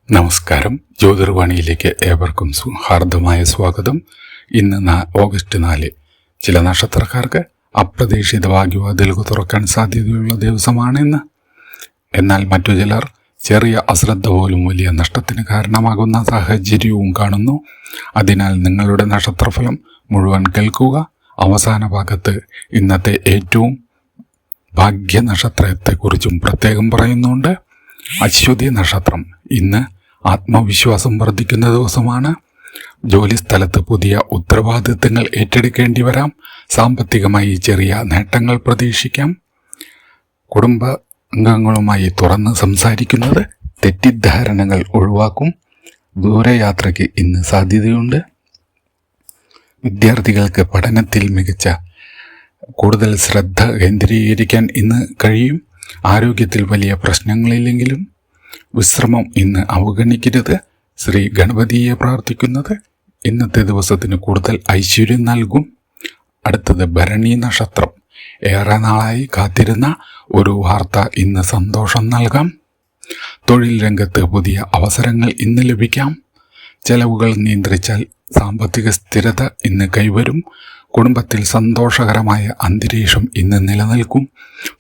നമസ്കാരം. ജ്യോതിർവാണിയിലേക്ക് ഏവർക്കും ഹാർദമായ സ്വാഗതം. ഇന്ന് ഓഗസ്റ്റ് 4. ചില നക്ഷത്രക്കാർക്ക് അപ്രതീക്ഷിത ഭാഗ്യവാതിലുകൾ തുറക്കാൻ സാധ്യതയുള്ള ദിവസമാണിന്ന്. എന്നാൽ മറ്റു ചിലർ ചെറിയ അശ്രദ്ധ പോലും വലിയ നഷ്ടത്തിന് കാരണമാകുന്ന സാഹചര്യവും കാണുന്നു. അതിനാൽ നിങ്ങളുടെ നക്ഷത്രഫലം മുഴുവൻ കേൾക്കുക. അവസാന ഭാഗത്ത് ഇന്നത്തെ ഏറ്റവും ഭാഗ്യ നക്ഷത്രത്തെക്കുറിച്ചും പ്രത്യേകം പറയുന്നുണ്ട്. അശ്വതി നക്ഷത്രം. ഇന്ന് ആത്മവിശ്വാസം വർദ്ധിക്കുന്ന ദിവസമാണ്. ജോലി സ്ഥലത്ത് പുതിയ ഉത്തരവാദിത്തങ്ങൾ ഏറ്റെടുക്കേണ്ടി വരാം. സാമ്പത്തികമായി ചെറിയ നേട്ടങ്ങൾ പ്രതീക്ഷിക്കാം. കുടുംബ അംഗങ്ങളുമായി തുറന്ന് സംസാരിക്കുന്നത് തെറ്റിദ്ധാരണകൾ ഒഴിവാക്കും. ദൂരയാത്രയ്ക്ക് ഇന്ന് സാധ്യതയുണ്ട്. വിദ്യാർത്ഥികൾക്ക് പഠനത്തിൽ കൂടുതൽ ശ്രദ്ധ കേന്ദ്രീകരിക്കാൻ ഇന്ന് കഴിയും. ആരോഗ്യത്തിൽ വലിയ പ്രശ്നങ്ങളില്ലെങ്കിലും വിശ്രമം ഇന്ന് അവഗണിക്കരുത്. ശ്രീ ഗണപതിയെ പ്രാർത്ഥിക്കുന്നത് ഇന്നത്തെ ദിവസത്തിന് കൂടുതൽ ഐശ്വര്യം നൽകും. അടുത്തത് ഭരണി നക്ഷത്രം. ഏറെ നാളായി കാത്തിരുന്ന ഒരു വാർത്ത ഇന്ന് സന്തോഷം നൽകാം. തൊഴിൽ രംഗത്ത് പുതിയ അവസരങ്ങൾ ഇന്ന് ലഭിക്കാം. ചെലവുകൾ നിയന്ത്രിച്ചാൽ സാമ്പത്തിക സ്ഥിരത ഇന്ന് കൈവരും. കുടുംബത്തിൽ സന്തോഷകരമായ അന്തരീക്ഷം ഇന്ന് നിലനിൽക്കും.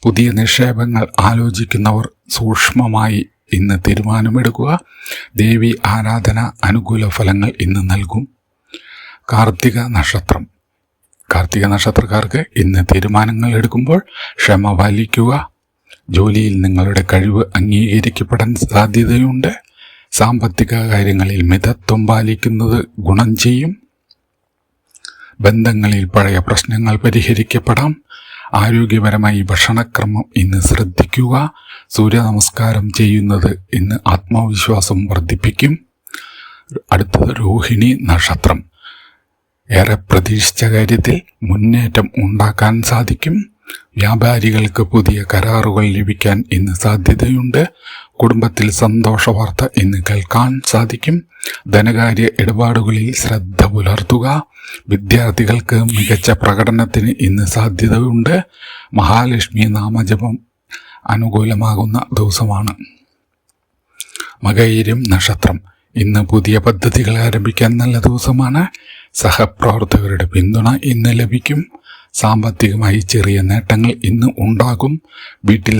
പുതിയ നിക്ഷേപങ്ങൾ ആലോചിക്കുന്നവർ സൂക്ഷ്മമായി ഇന്ന് തീരുമാനമെടുക്കുക. ദേവി ആരാധന അനുകൂല ഫലങ്ങൾ ഇന്ന് നൽകും. കാർത്തിക നക്ഷത്രം. കാർത്തിക നക്ഷത്രക്കാർക്ക് ഇന്ന് തീരുമാനങ്ങൾ എടുക്കുമ്പോൾ ക്ഷമ പാലിക്കുക. ജോലിയിൽ നിങ്ങളുടെ കഴിവ് അംഗീകരിക്കപ്പെടാൻ സാധ്യതയുണ്ട്. സാമ്പത്തിക കാര്യങ്ങളിൽ മിതത്വം പാലിക്കുന്നത് ഗുണം ചെയ്യും. ബന്ധങ്ങളിൽ പഴയ പ്രശ്നങ്ങൾ പരിഹരിക്കപ്പെടാം. ആരോഗ്യപരമായി ഭക്ഷണക്രമം ഇന്ന് ശ്രദ്ധിക്കുക. സൂര്യ നമസ്കാരം ചെയ്യുന്നത് ഇന്ന് ആത്മവിശ്വാസം വർദ്ധിപ്പിക്കും. അടുത്തത് രോഹിണി നക്ഷത്രം. ഏറെ പ്രതീക്ഷിച്ച കാര്യത്തിൽ മുന്നേറ്റം ഉണ്ടാക്കാൻ സാധിക്കും. വ്യാപാരികൾക്ക് പുതിയ കരാറുകൾ ലഭിക്കാൻ ഇന്ന് സാധ്യതയുണ്ട്. കുടുംബത്തിൽ സന്തോഷ വാർത്ത ഇന്ന് കേൾക്കാൻ സാധിക്കും. ധനകാര്യ ഇടപാടുകളിൽ ശ്രദ്ധ പുലർത്തുക. വിദ്യാർത്ഥികൾക്ക് മികച്ച പ്രകടനത്തിന് ഇന്ന് സാധ്യതയുണ്ട്. മഹാലക്ഷ്മി നാമജപം അനുകൂലമാകുന്ന ദിവസമാണ്. മകയിരം നക്ഷത്രം. ഇന്ന് പുതിയ പദ്ധതികൾ ആരംഭിക്കാൻ നല്ല ദിവസമാണ്. സഹപ്രവർത്തകരുടെ പിന്തുണ ഇന്ന് ലഭിക്കും. സാമ്പത്തികമായി ചെറിയ നേട്ടങ്ങൾ ഇന്ന് ഉണ്ടാകും. വീട്ടിൽ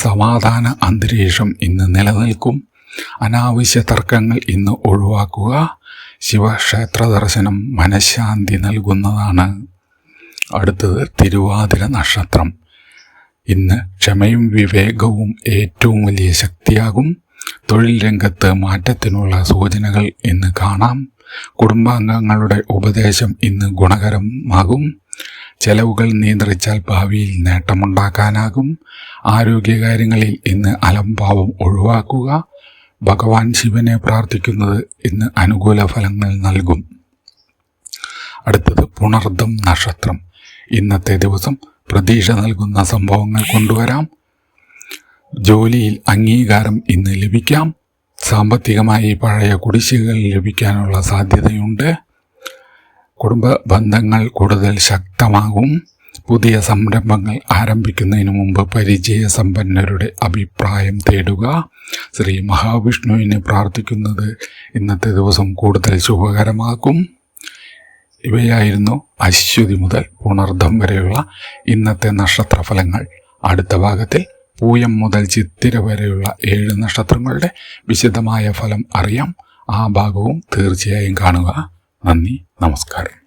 സമാധാന അന്തരീക്ഷം ഇന്ന് നിലനിൽക്കും. അനാവശ്യ തർക്കങ്ങൾ ഇന്ന് ഒഴിവാക്കുക. ശിവക്ഷേത്ര ദർശനം മനഃശാന്തി നൽകുന്നതാണ്. അടുത്തത് തിരുവാതിര നക്ഷത്രം. ഇന്ന് ക്ഷമയും വിവേകവും ഏറ്റവും വലിയ ശക്തിയാകും. തൊഴിൽ രംഗത്ത് മാറ്റത്തിനുള്ള സൂചനകൾ ഇന്ന് കാണാം. കുടുംബാംഗങ്ങളുടെ ഉപദേശം ഇന്ന് ഗുണകരമാകും. ചെലവുകൾ നിയന്ത്രിച്ചാൽ ഭാവിയിൽ നേട്ടമുണ്ടാക്കാനാകും. ആരോഗ്യകാര്യങ്ങളിൽ ഇന്ന് അലംഭാവം ഒഴിവാക്കുക. ഭഗവാൻ ശിവനെ പ്രാർത്ഥിക്കുന്നത് ഇന്ന് അനുകൂല ഫലങ്ങൾ നൽകും. അടുത്തത് പുണർദം നക്ഷത്രം. ഇന്നത്തെ ദിവസം പ്രതീക്ഷ നൽകുന്ന സംഭവങ്ങൾ കൊണ്ടുവരാം. ജോലിയിൽ അംഗീകാരം ഇന്ന് ലഭിക്കാം. സാമ്പത്തികമായി പഴയ കുടിശ്ശികകൾ ലഭിക്കാനുള്ള സാധ്യതയുണ്ട്. കുടുംബ ബന്ധങ്ങൾ കൂടുതൽ ശക്തമാകും. പുതിയ സംരംഭങ്ങൾ ആരംഭിക്കുന്നതിന് മുമ്പ് പരിചയസമ്പന്നരുടെ അഭിപ്രായം തേടുക. ശ്രീ മഹാവിഷ്ണുവിനെ പ്രാർത്ഥിക്കുന്നത് ഇന്നത്തെ ദിവസം കൂടുതൽ ശുഭകരമാക്കും. ഇവയായിരുന്നു അശ്വതി മുതൽ പുണർദം വരെയുള്ള ഇന്നത്തെ നക്ഷത്രഫലങ്ങൾ. അടുത്ത ഭാഗത്തിൽ പൂയം മുതൽ ചിത്തിര വരെയുള്ള 7 നക്ഷത്രങ്ങളുടെ വിശദമായ ഫലം അറിയാം. ആ ഭാഗവും തീർച്ചയായും കാണുക. നന്ദി, നമസ്കാരം.